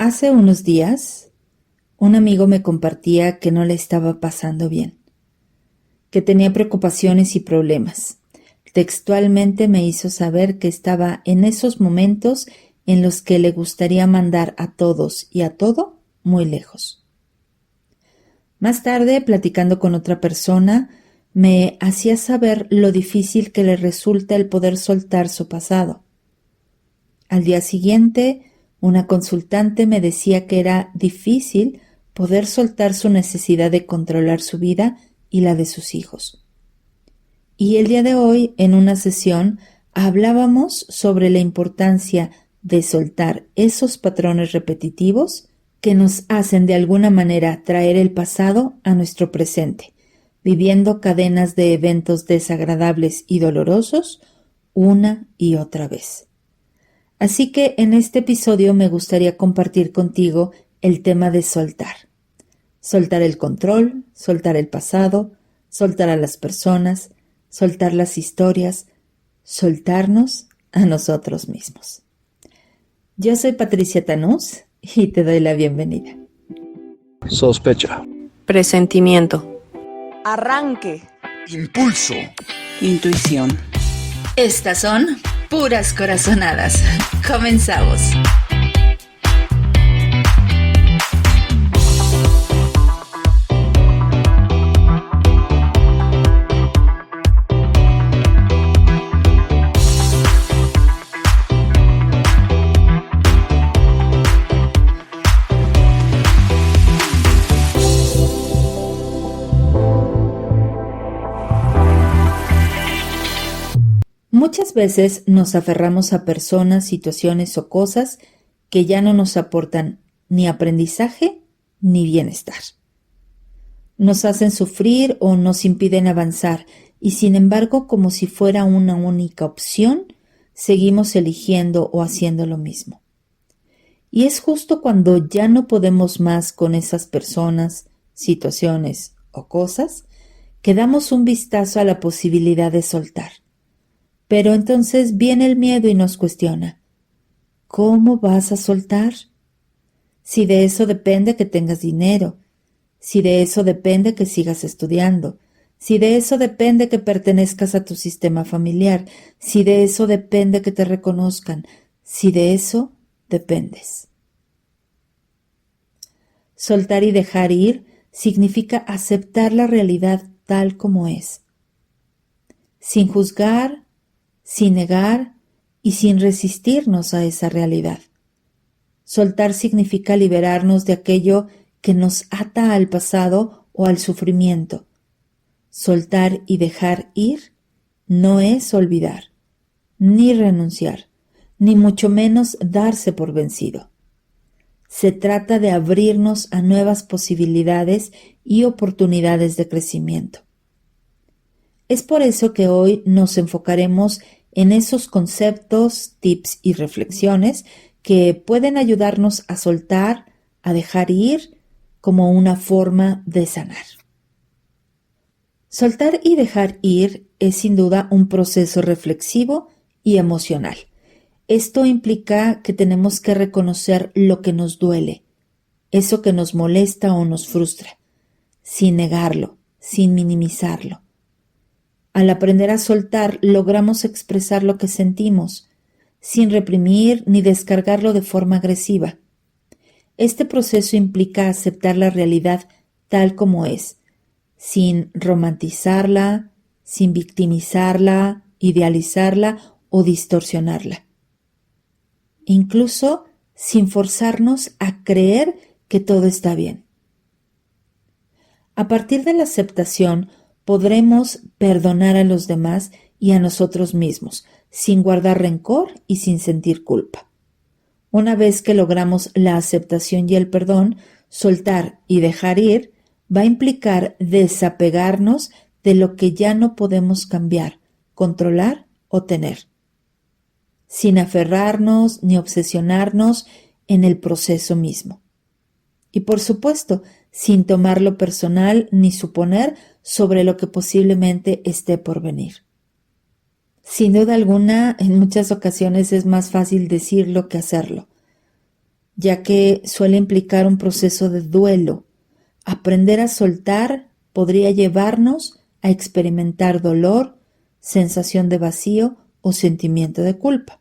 Hace unos días, un amigo me compartía que no le estaba pasando bien, que tenía preocupaciones y problemas. Textualmente me hizo saber que estaba en esos momentos en los que le gustaría mandar a todos y a todo muy lejos. Más tarde, platicando con otra persona, me hacía saber lo difícil que le resulta el poder soltar su pasado. Al día siguiente, una consultante me decía que era difícil poder soltar su necesidad de controlar su vida y la de sus hijos. Y el día de hoy, en una sesión, hablábamos sobre la importancia de soltar esos patrones repetitivos que nos hacen de alguna manera traer el pasado a nuestro presente, viviendo cadenas de eventos desagradables y dolorosos una y otra vez. Así que en este episodio me gustaría compartir contigo el tema de soltar. Soltar el control, soltar el pasado, soltar a las personas, soltar las historias, soltarnos a nosotros mismos. Yo soy Patricia Tanús y te doy la bienvenida. Sospecha. Presentimiento. Arranque. Impulso. Intuición. Estas son puras corazonadas. Comenzamos. Muchas veces nos aferramos a personas, situaciones o cosas que ya no nos aportan ni aprendizaje ni bienestar. Nos hacen sufrir o nos impiden avanzar y sin embargo, como si fuera una única opción, seguimos eligiendo o haciendo lo mismo. Y es justo cuando ya no podemos más con esas personas, situaciones o cosas que damos un vistazo a la posibilidad de soltar. Pero entonces viene el miedo y nos cuestiona, ¿cómo vas a soltar? Si de eso depende que tengas dinero, si de eso depende que sigas estudiando, si de eso depende que pertenezcas a tu sistema familiar, si de eso depende que te reconozcan, si de eso dependes. Soltar y dejar ir significa aceptar la realidad tal como es, sin juzgar, sin negar y sin resistirnos a esa realidad. Soltar significa liberarnos de aquello que nos ata al pasado o al sufrimiento. Soltar y dejar ir no es olvidar, ni renunciar, ni mucho menos darse por vencido. Se trata de abrirnos a nuevas posibilidades y oportunidades de crecimiento. Es por eso que hoy nos enfocaremos en esos conceptos, tips y reflexiones que pueden ayudarnos a soltar, a dejar ir como una forma de sanar. Soltar y dejar ir es sin duda un proceso reflexivo y emocional. Esto implica que tenemos que reconocer lo que nos duele, eso que nos molesta o nos frustra, sin negarlo, sin minimizarlo. Al aprender a soltar, logramos expresar lo que sentimos, sin reprimir ni descargarlo de forma agresiva. Este proceso implica aceptar la realidad tal como es, sin romantizarla, sin victimizarla, idealizarla o distorsionarla. Incluso sin forzarnos a creer que todo está bien. A partir de la aceptación, podremos perdonar a los demás y a nosotros mismos, sin guardar rencor y sin sentir culpa. Una vez que logramos la aceptación y el perdón, soltar y dejar ir va a implicar desapegarnos de lo que ya no podemos cambiar, controlar o tener, sin aferrarnos ni obsesionarnos en el proceso mismo. Y por supuesto, sin tomarlo personal ni suponer sobre lo que posiblemente esté por venir. Sin duda alguna, en muchas ocasiones es más fácil decirlo que hacerlo. ya que suele implicar un proceso de duelo. Aprender a soltar podría llevarnos a experimentar dolor, sensación de vacío o sentimiento de culpa.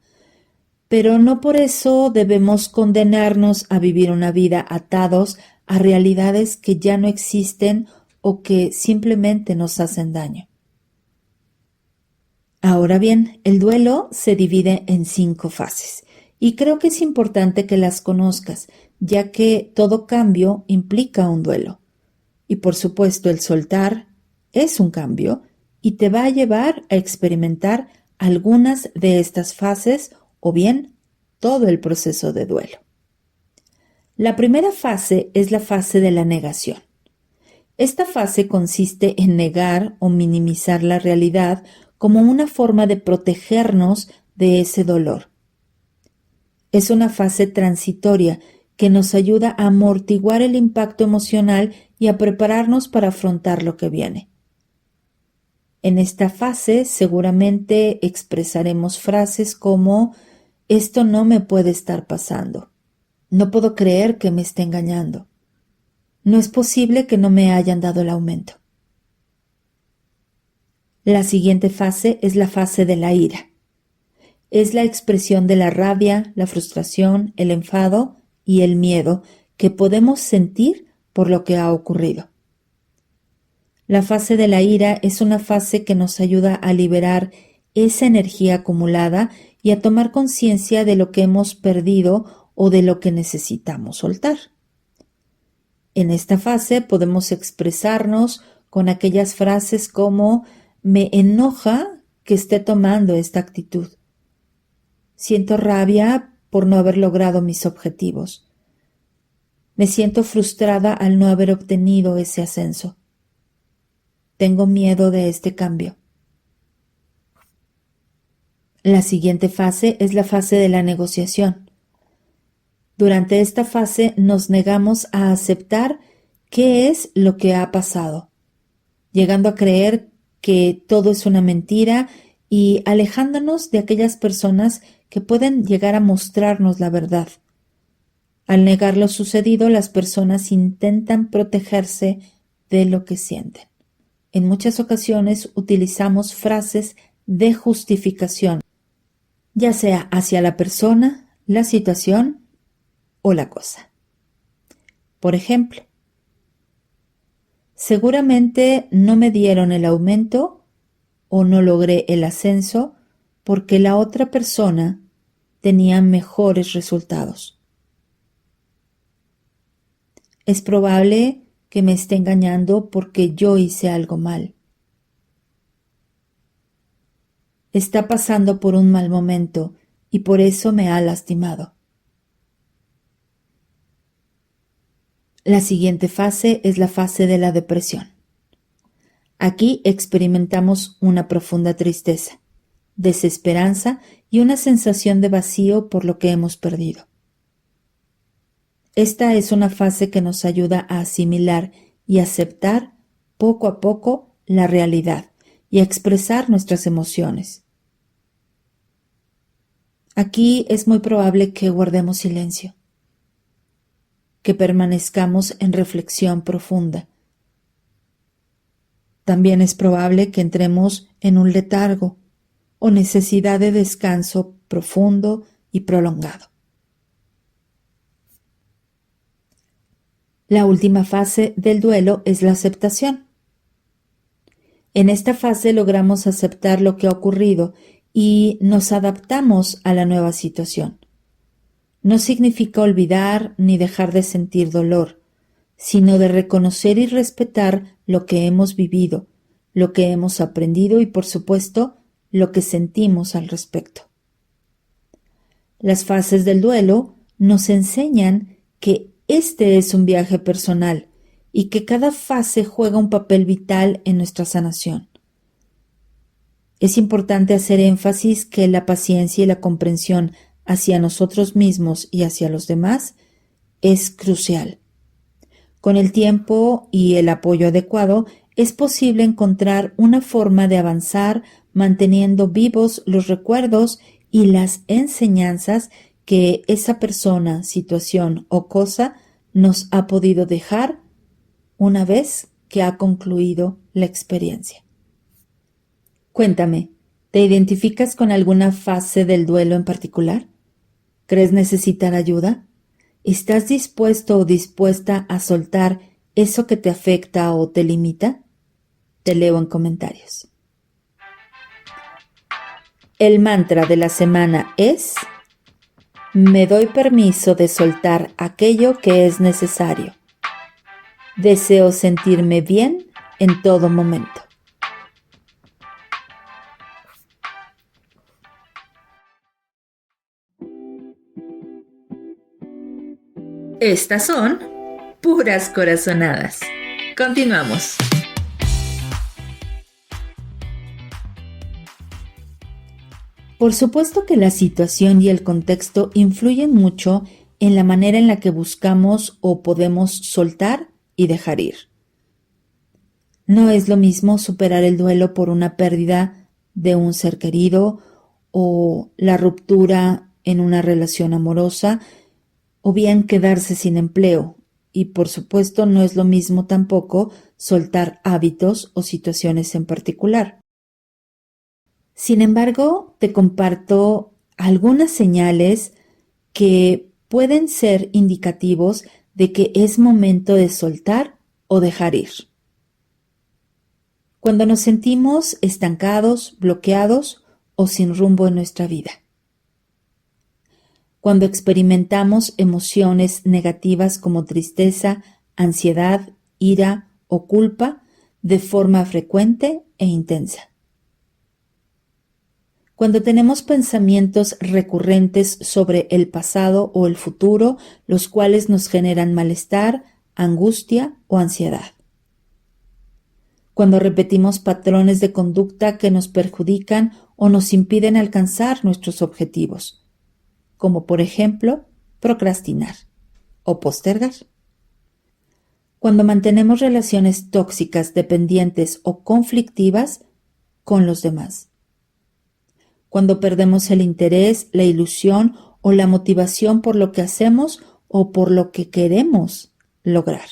Pero no por eso debemos condenarnos a vivir una vida atados a realidades que ya no existen o que simplemente nos hacen daño. Ahora bien, el duelo se divide en 5 fases y creo que es importante que las conozcas, ya que todo cambio implica un duelo. Y por supuesto, el soltar es un cambio y te va a llevar a experimentar algunas de estas fases o bien todo el proceso de duelo. La primera fase es la fase de la negación. Esta fase consiste en negar o minimizar la realidad como una forma de protegernos de ese dolor. Es una fase transitoria que nos ayuda a amortiguar el impacto emocional y a prepararnos para afrontar lo que viene. En esta fase seguramente expresaremos frases como «Esto no me puede estar pasando», «No puedo creer que me esté engañando», «No es posible que no me hayan dado el aumento». La siguiente fase es la fase de la ira. Es la expresión de la rabia, la frustración, el enfado y el miedo que podemos sentir por lo que ha ocurrido. La fase de la ira es una fase que nos ayuda a liberar esa energía acumulada y a tomar conciencia de lo que hemos perdido o de lo que necesitamos soltar. En esta fase podemos expresarnos con aquellas frases como «Me enoja que esté tomando esta actitud. Siento rabia por no haber logrado mis objetivos. Me siento frustrada al no haber obtenido ese ascenso. Tengo miedo de este cambio». La siguiente fase es la fase de la negociación. Durante esta fase nos negamos a aceptar qué es lo que ha pasado, llegando a creer que todo es una mentira y alejándonos de aquellas personas que pueden llegar a mostrarnos la verdad. Al negar lo sucedido, las personas intentan protegerse de lo que sienten. En muchas ocasiones utilizamos frases de justificación, ya sea hacia la persona, la situación o la cosa. Por ejemplo, seguramente no me dieron el aumento o no logré el ascenso porque la otra persona tenía mejores resultados. Es probable que me esté engañando porque yo hice algo mal. Está pasando por un mal momento y por eso me ha lastimado. La siguiente fase es la fase de la depresión. Aquí experimentamos una profunda tristeza, desesperanza y una sensación de vacío por lo que hemos perdido. Esta es una fase que nos ayuda a asimilar y aceptar poco a poco la realidad y a expresar nuestras emociones. Aquí es muy probable que guardemos silencio, que permanezcamos en reflexión profunda. También es probable que entremos en un letargo o necesidad de descanso profundo y prolongado. La última fase del duelo es la aceptación. En esta fase logramos aceptar lo que ha ocurrido y nos adaptamos a la nueva situación. No significa olvidar ni dejar de sentir dolor, sino de reconocer y respetar lo que hemos vivido, lo que hemos aprendido y, por supuesto, lo que sentimos al respecto. Las fases del duelo nos enseñan que este es un viaje personal y que cada fase juega un papel vital en nuestra sanación. Es importante hacer énfasis que la paciencia y la comprensión hacia nosotros mismos y hacia los demás es crucial. Con el tiempo y el apoyo adecuado es posible encontrar una forma de avanzar manteniendo vivos los recuerdos y las enseñanzas que esa persona, situación o cosa nos ha podido dejar una vez que ha concluido la experiencia. Cuéntame, ¿te identificas con alguna fase del duelo en particular? ¿Crees necesitar ayuda? ¿Estás dispuesto o dispuesta a soltar eso que te afecta o te limita? Te leo en comentarios. El mantra de la semana es: me doy permiso de soltar aquello que es necesario. Deseo sentirme bien en todo momento. Estas son puras corazonadas. Continuamos. Por supuesto que la situación y el contexto influyen mucho en la manera en la que buscamos o podemos soltar y dejar ir. No es lo mismo superar el duelo por una pérdida de un ser querido o la ruptura en una relación amorosa, o bien quedarse sin empleo, y por supuesto no es lo mismo tampoco soltar hábitos o situaciones en particular. Sin embargo, te comparto algunas señales que pueden ser indicativos de que es momento de soltar o dejar ir. Cuando nos sentimos estancados, bloqueados o sin rumbo en nuestra vida. Cuando experimentamos emociones negativas como tristeza, ansiedad, ira o culpa de forma frecuente e intensa. Cuando tenemos pensamientos recurrentes sobre el pasado o el futuro, los cuales nos generan malestar, angustia o ansiedad. Cuando repetimos patrones de conducta que nos perjudican o nos impiden alcanzar nuestros objetivos, como por ejemplo, procrastinar o postergar. Cuando mantenemos relaciones tóxicas, dependientes o conflictivas con los demás. Cuando perdemos el interés, la ilusión o la motivación por lo que hacemos o por lo que queremos lograr.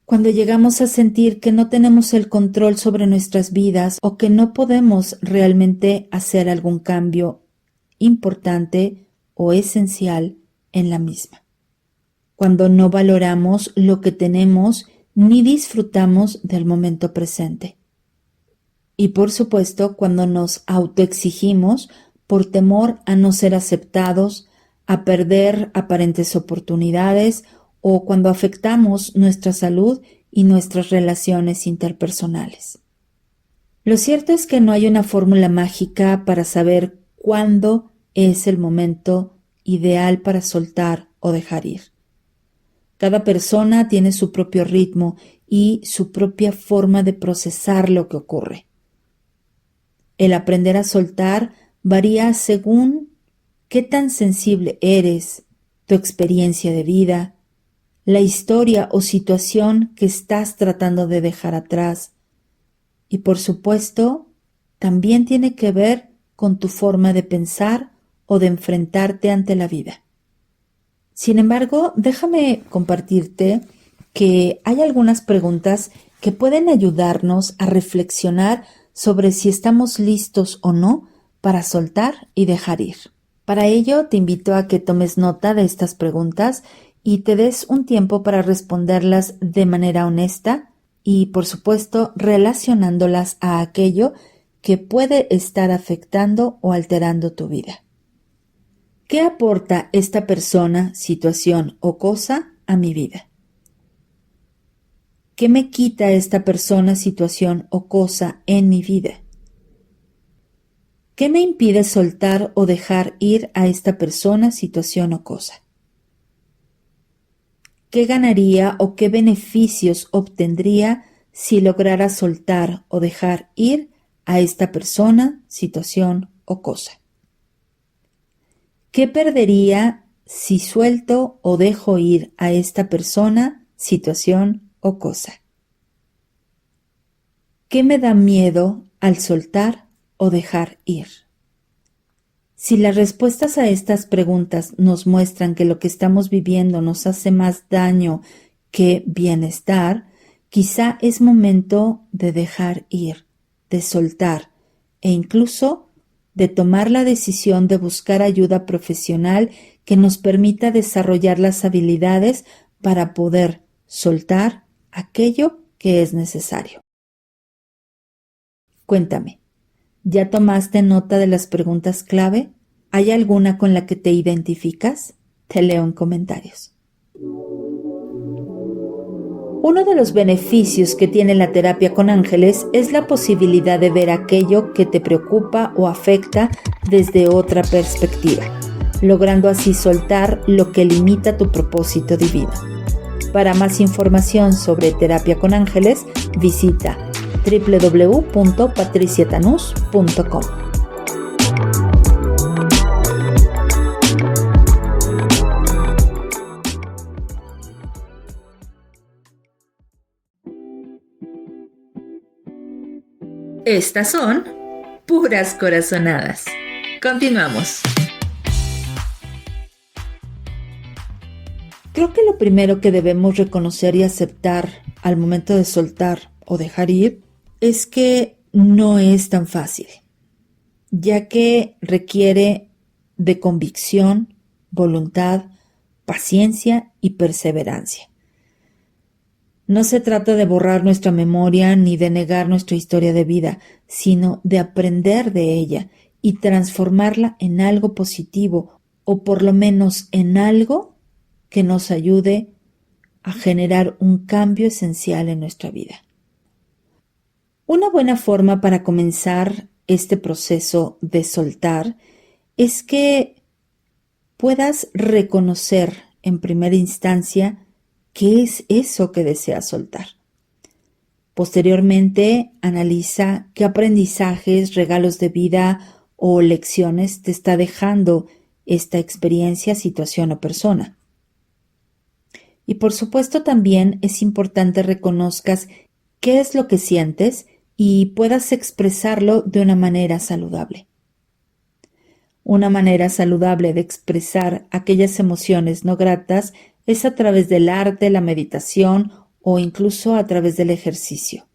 Cuando llegamos a sentir que no tenemos el control sobre nuestras vidas o que no podemos realmente hacer algún cambio importante o esencial en la misma. Cuando no valoramos lo que tenemos ni disfrutamos del momento presente. Y por supuesto, cuando nos autoexigimos por temor a no ser aceptados, a perder aparentes oportunidades o cuando afectamos nuestra salud y nuestras relaciones interpersonales. Lo cierto es que no hay una fórmula mágica para saber cuándo es el momento ideal para soltar o dejar ir. Cada persona tiene su propio ritmo y su propia forma de procesar lo que ocurre. El aprender a soltar varía según qué tan sensible eres, tu experiencia de vida, la historia o situación que estás tratando de dejar atrás. Y por supuesto, también tiene que ver con tu forma de pensar o de enfrentarte ante la vida. Sin embargo, déjame compartirte que hay algunas preguntas que pueden ayudarnos a reflexionar sobre si estamos listos o no para soltar y dejar ir. Para ello, te invito a que tomes nota de estas preguntas y te des un tiempo para responderlas de manera honesta y, por supuesto, relacionándolas a aquello que puede estar afectando o alterando tu vida. ¿Qué aporta esta persona, situación o cosa a mi vida? ¿Qué me quita esta persona, situación o cosa en mi vida? ¿Qué me impide soltar o dejar ir a esta persona, situación o cosa? ¿Qué ganaría o qué beneficios obtendría si lograra soltar o dejar ir a esta persona, situación o cosa? ¿Qué perdería si suelto o dejo ir a esta persona, situación o cosa? ¿Qué me da miedo al soltar o dejar ir? Si las respuestas a estas preguntas nos muestran que lo que estamos viviendo nos hace más daño que bienestar, quizá es momento de dejar ir, de soltar e incluso de tomar la decisión de buscar ayuda profesional que nos permita desarrollar las habilidades para poder soltar aquello que es necesario. Cuéntame, ¿ya tomaste nota de las preguntas clave? ¿Hay alguna con la que te identificas? Te leo en comentarios. Uno de los beneficios que tiene la terapia con ángeles es la posibilidad de ver aquello que te preocupa o afecta desde otra perspectiva, logrando así soltar lo que limita tu propósito divino. Para más información sobre terapia con ángeles, visita www.patriciatanús.com. Estas son puras corazonadas. Continuamos. Creo que lo primero que debemos reconocer y aceptar al momento de soltar o dejar ir es que no es tan fácil, ya que requiere de convicción, voluntad, paciencia y perseverancia. No se trata de borrar nuestra memoria ni de negar nuestra historia de vida, sino de aprender de ella y transformarla en algo positivo o por lo menos en algo que nos ayude a generar un cambio esencial en nuestra vida. Una buena forma para comenzar este proceso de soltar es que puedas reconocer en primera instancia qué es eso que deseas soltar. Posteriormente, analiza qué aprendizajes, regalos de vida o lecciones te está dejando esta experiencia, situación o persona. Y por supuesto también es importante reconozcas qué es lo que sientes y puedas expresarlo de una manera saludable. Una manera saludable de expresar aquellas emociones no gratas es a través del arte, la meditación o incluso a través del ejercicio.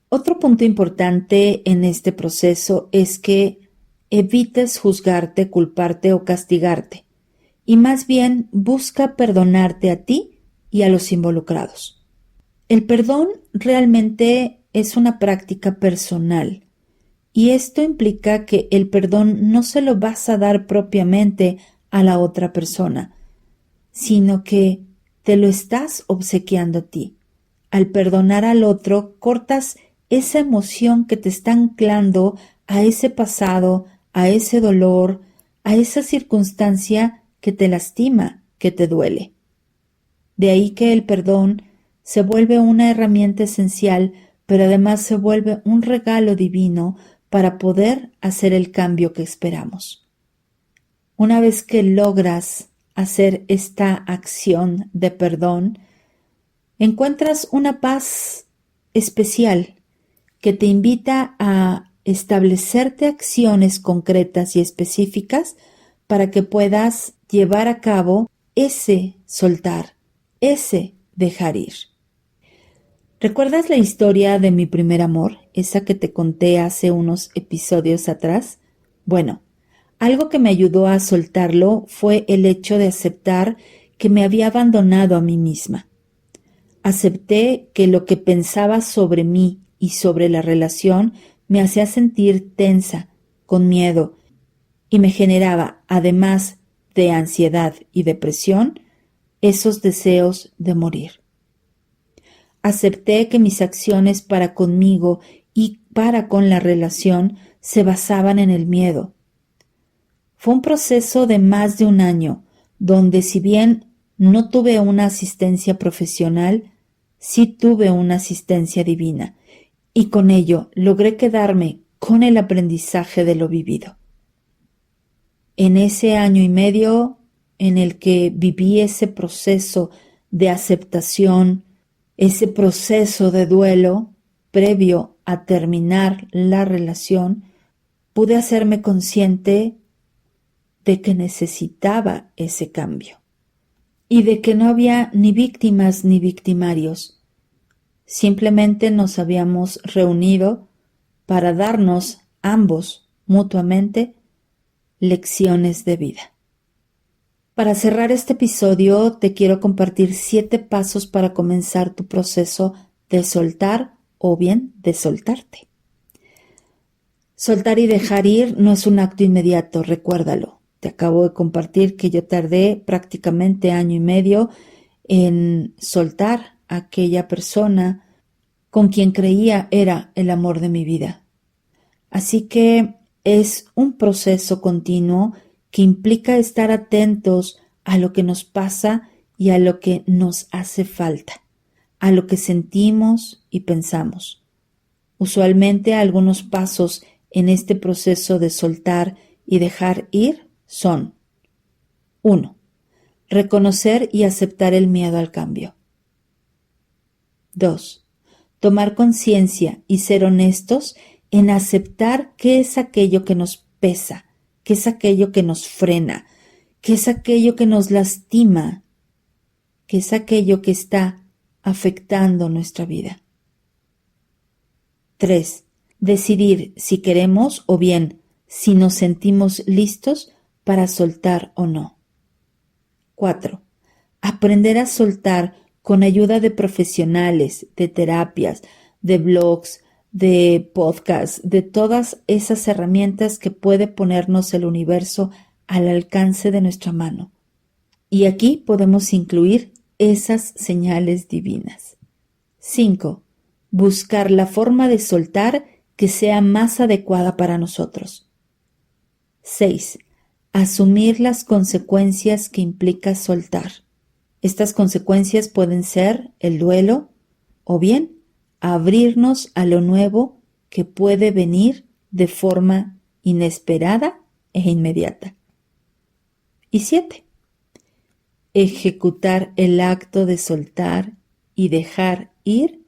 Otro punto importante en este proceso es que evites juzgarte, culparte o castigarte, y más bien busca perdonarte a ti y a los involucrados. El perdón realmente es una práctica personal, y esto implica que el perdón no se lo vas a dar propiamente a la otra persona, sino que te lo estás obsequiando a ti. Al perdonar al otro, cortas esa emoción que te está anclando a ese pasado, a ese dolor, a esa circunstancia que te lastima, que te duele. De ahí que el perdón se vuelve una herramienta esencial, pero además se vuelve un regalo divino para poder hacer el cambio que esperamos. Una vez que logras hacer esta acción de perdón, encuentras una paz especial que te invita a establecerte acciones concretas y específicas para que puedas llevar a cabo ese soltar, ese dejar ir. ¿Recuerdas la historia de mi primer amor, esa que te conté hace unos episodios atrás? Bueno, algo que me ayudó a soltarlo fue el hecho de aceptar que me había abandonado a mí misma. Acepté que lo que pensaba sobre mí y sobre la relación me hacía sentir tensa, con miedo, y me generaba, además de ansiedad y depresión, esos deseos de morir. Acepté que mis acciones para conmigo y para con la relación se basaban en el miedo. Fue un proceso de más de un año, donde si bien no tuve una asistencia profesional, sí tuve una asistencia divina, y con ello logré quedarme con el aprendizaje de lo vivido. En ese año y medio en el que viví ese proceso de aceptación, ese proceso de duelo previo a terminar la relación, pude hacerme consciente de que necesitaba ese cambio y de que no había ni víctimas ni victimarios. Simplemente nos habíamos reunido para darnos ambos mutuamente lecciones de vida. Para cerrar este episodio, te quiero compartir 7 pasos para comenzar tu proceso de soltar o bien de soltarte. Soltar y dejar ir no es un acto inmediato, recuérdalo. Te acabo de compartir que yo tardé prácticamente 1 año y medio en soltar a aquella persona con quien creía era el amor de mi vida. Así que es un proceso continuo que implica estar atentos a lo que nos pasa y a lo que nos hace falta, a lo que sentimos y pensamos. Usualmente algunos pasos en este proceso de soltar y dejar ir son: 1. Reconocer y aceptar el miedo al cambio. 2. Tomar conciencia y ser honestos en aceptar qué es aquello que nos pesa, qué es aquello que nos frena, qué es aquello que nos lastima, qué es aquello que está afectando nuestra vida. 3. Decidir si queremos o bien si nos sentimos listos para soltar o no. 4. Aprender a soltar con ayuda de profesionales, de terapias, de blogs, de podcasts, de todas esas herramientas que puede ponernos el universo al alcance de nuestra mano. Y aquí podemos incluir esas señales divinas. 5. Buscar la forma de soltar que sea más adecuada para nosotros. 6. Asumir las consecuencias que implica soltar. Estas consecuencias pueden ser el duelo o bien abrirnos a lo nuevo que puede venir de forma inesperada e inmediata. Y 7. Ejecutar el acto de soltar y dejar ir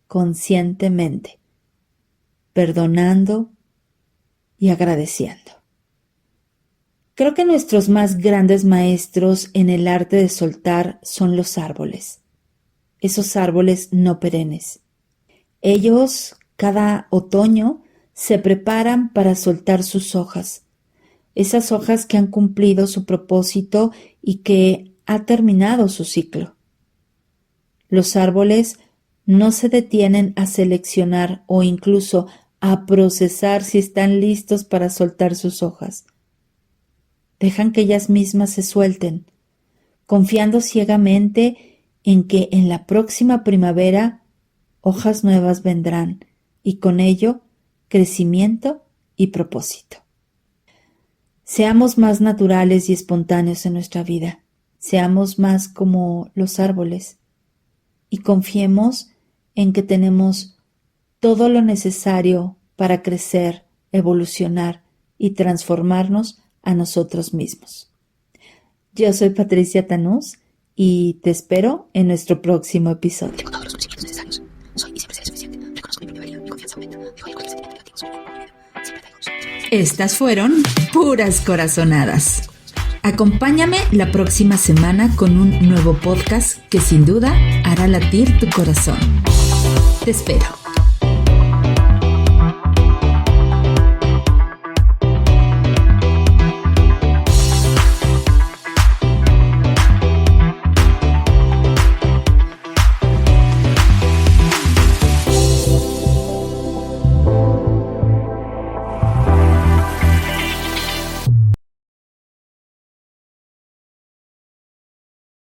conscientemente, perdonando y agradeciendo. Creo que nuestros más grandes maestros en el arte de soltar son los árboles, esos árboles no perennes. Ellos, cada otoño, se preparan para soltar sus hojas, esas hojas que han cumplido su propósito y que ha terminado su ciclo. Los árboles no se detienen a seleccionar o incluso a procesar si están listos para soltar sus hojas. Dejan que ellas mismas se suelten, confiando ciegamente en que en la próxima primavera hojas nuevas vendrán y con ello crecimiento y propósito. Seamos más naturales y espontáneos en nuestra vida, seamos más como los árboles y confiemos en que tenemos todo lo necesario para crecer, evolucionar y transformarnos a nosotros mismos. Yo soy Patricia Tanús y te espero en nuestro próximo episodio. Tengo todos los conocimientos necesarios. Soy y siempre seré suficiente. Reconozco mi propia valía. Mi confianza aumenta. Dejo ir cualquier sentimiento negativo sobre mi vida. Siempre traigo soluciones. Estas fueron puras corazonadas. Acompáñame la próxima semana con un nuevo podcast que sin duda hará latir tu corazón. Te espero.